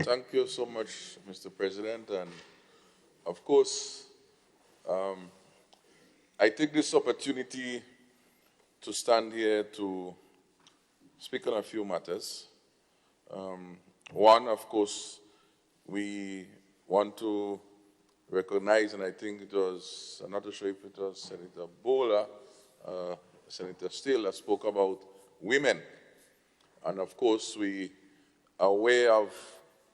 Thank you so much, Mr. President. And of course, I take this opportunity to stand here to speak on a few matters. One, of course, we want to recognize, and I think it was, I'm not sure if it was Senator Bowler, Senator Steele that spoke about women. And of course, we are aware of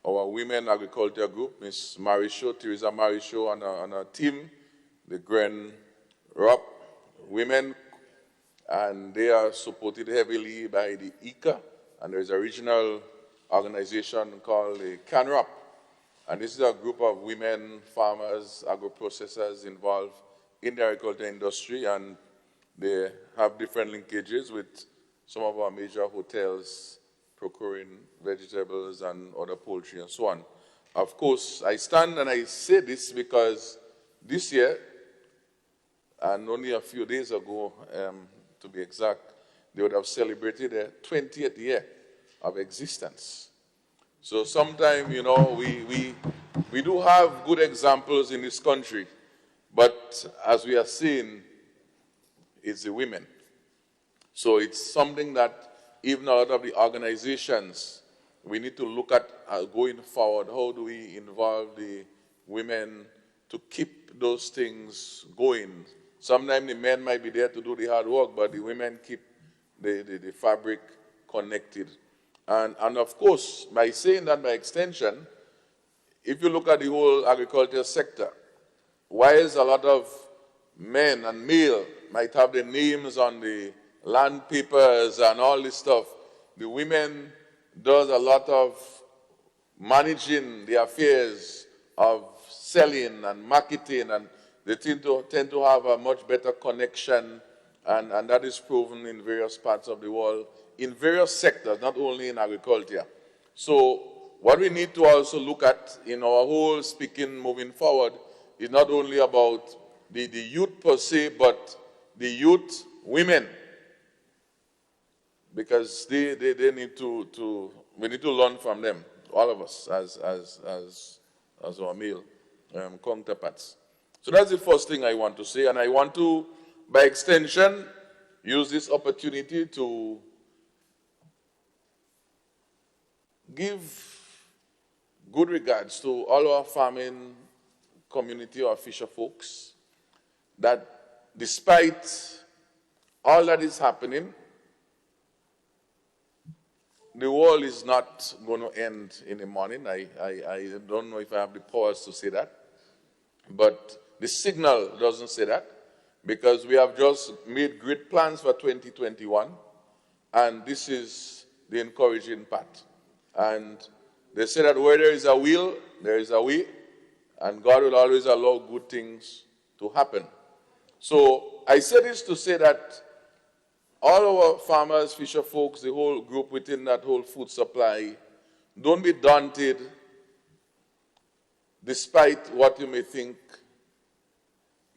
our Women Agriculture Group, Ms. Marisho, Teresa Marisho, and her team, the Grand Rock Women, and they are supported heavily by the ICA, and there is a regional organization called the CANRAP. And this is a group of women farmers, agro-processors involved in the agriculture industry, and they have different linkages with some of our major hotels procuring vegetables and other poultry and so on. Of course, I stand and I say this because this year, and only a few days ago, to be exact, they would have celebrated their 20th year of existence. So sometimes, you know, we do have good examples in this country, but as we are seeing, it's the women. So it's something that even a lot of the organizations, we need to look at going forward. How do we involve the women to keep those things going? Sometimes the men might be there to do the hard work, but the women keep the fabric connected. And of course, by saying that by extension, if you look at the whole agriculture sector, whilst a lot of men and male might have their names on the land papers and all this stuff, the women does a lot of managing the affairs of selling and marketing, and they tend to have a much better connection, and that is proven in various parts of the world, in various sectors, not only in agriculture. So what we need to also look at in our whole speaking moving forward is not only about the youth per se, but the youth women, because they need we need to learn from them, all of us, as our male counterparts. So that's the first thing I want to say, and I want to, by extension, use this opportunity to give good regards to all our farming community, our fisher folks, that despite all that is happening, the world is not going to end in the morning. I don't know if I have the powers to say that, but the signal doesn't say that, because we have just made great plans for 2021, and this is the encouraging part. And they say that where there is a will, there is a way, and God will always allow good things to happen. So I say this to say that all our farmers, fisher folks, the whole group within that whole food supply, don't be daunted despite what you may think.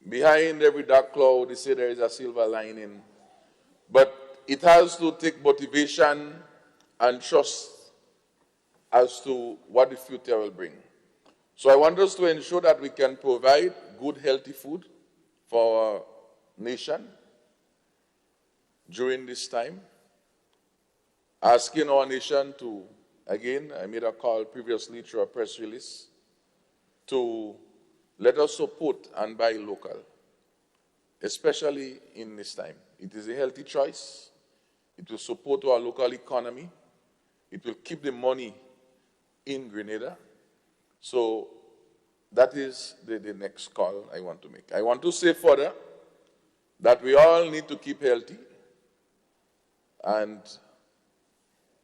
Behind every dark cloud, they say there is a silver lining. But it has to take motivation and trust as to what the future will bring. So I want us to ensure that we can provide good, healthy food for our nation during this time, asking our nation to, again, I made a call previously through a press release, to let us support and buy local, especially in this time. It is a healthy choice. It will support our local economy. It will keep the money in Grenada. So that is the next call I want to make. I want to say further that we all need to keep healthy. And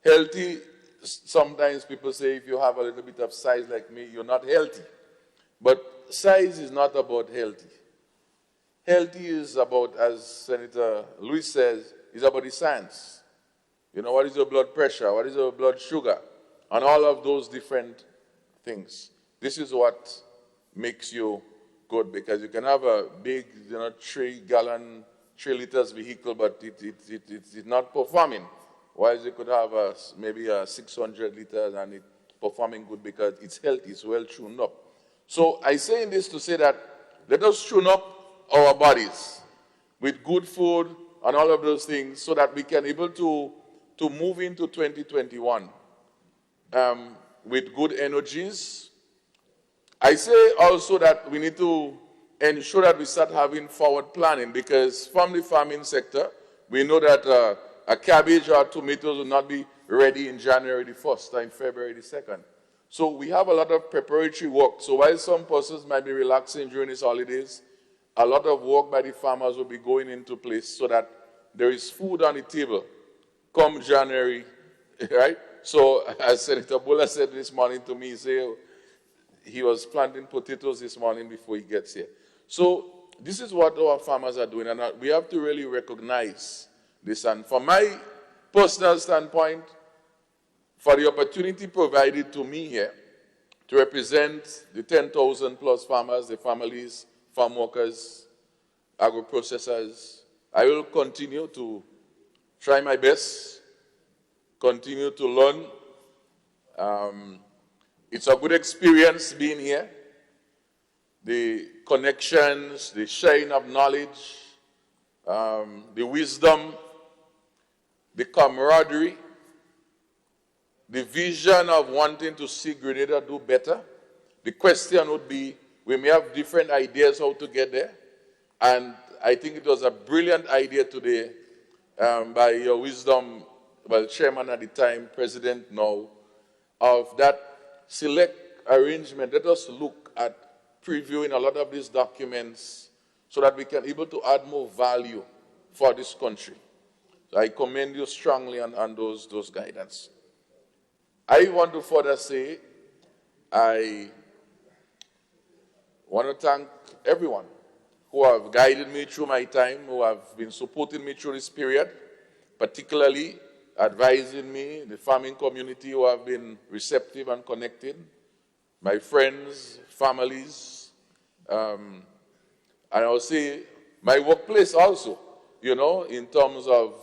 healthy, sometimes people say if you have a little bit of size like me, you're not healthy. But size is not about healthy. Healthy is about, as Senator Lewis says, is about the science. You know, what is your blood pressure? What is your blood sugar? And all of those different things. This is what makes you good, because you can have a big, 3-gallon, 3 liters vehicle, but it's not performing. Whereas you could have maybe a 600 liters and it performing good because its health is well tuned up. So I say this to say that let us tune up our bodies with good food and all of those things so that we can be able to move into 2021 with good energies. I say also that we need to ensure that we start having forward planning because from the farming sector, we know that a cabbage or tomatoes will not be ready in January the 1st or in February the 2nd. So we have a lot of preparatory work. So while some persons might be relaxing during these holidays, a lot of work by the farmers will be going into place so that there is food on the table come January, right? So as Senator Bulla said this morning to me, he was planting potatoes this morning before he gets here. So this is what our farmers are doing, and we have to really recognize this. And from my personal standpoint, for the opportunity provided to me here to represent the 10,000 plus farmers, the families, farm workers, agro-processors, I will continue to try my best, continue to learn. It's a good experience being here. The connections, the sharing of knowledge, the wisdom, the camaraderie, the vision of wanting to see Grenada do better. The question would be, we may have different ideas how to get there, and I think it was a brilliant idea today by your wisdom, well, chairman at the time, president now, of that select arrangement. Let us look at previewing a lot of these documents so that we can be able to add more value for this country. So I commend you strongly on those guidance. I want to further say, I want to thank everyone who have guided me through my time, who have been supporting me through this period, particularly advising me, the farming community who have been receptive and connected, my friends, families, and I'll say my workplace also, you know, in terms of,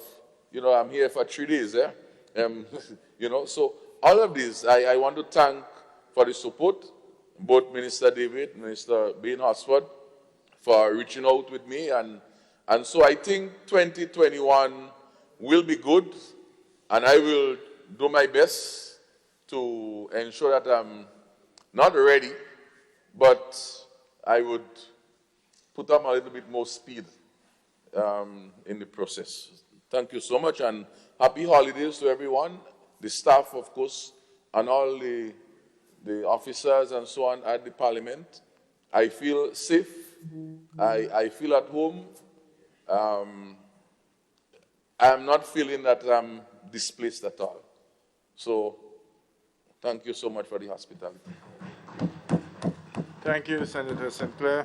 you know, I'm here for 3 days, you know, so all of this, I want to thank for the support, both Minister David, Minister Bain Hosford, for reaching out with me, and so I think 2021 will be good, and I will do my best to ensure that I'm not ready, but I would put up a little bit more speed in the process. Thank you so much, and happy holidays to everyone, the staff, of course, and all the officers and so on at the Parliament. I feel safe. I feel at home. I'm not feeling that I'm displaced at all. So thank you so much for the hospitality. Thank you, Senator St. Clair.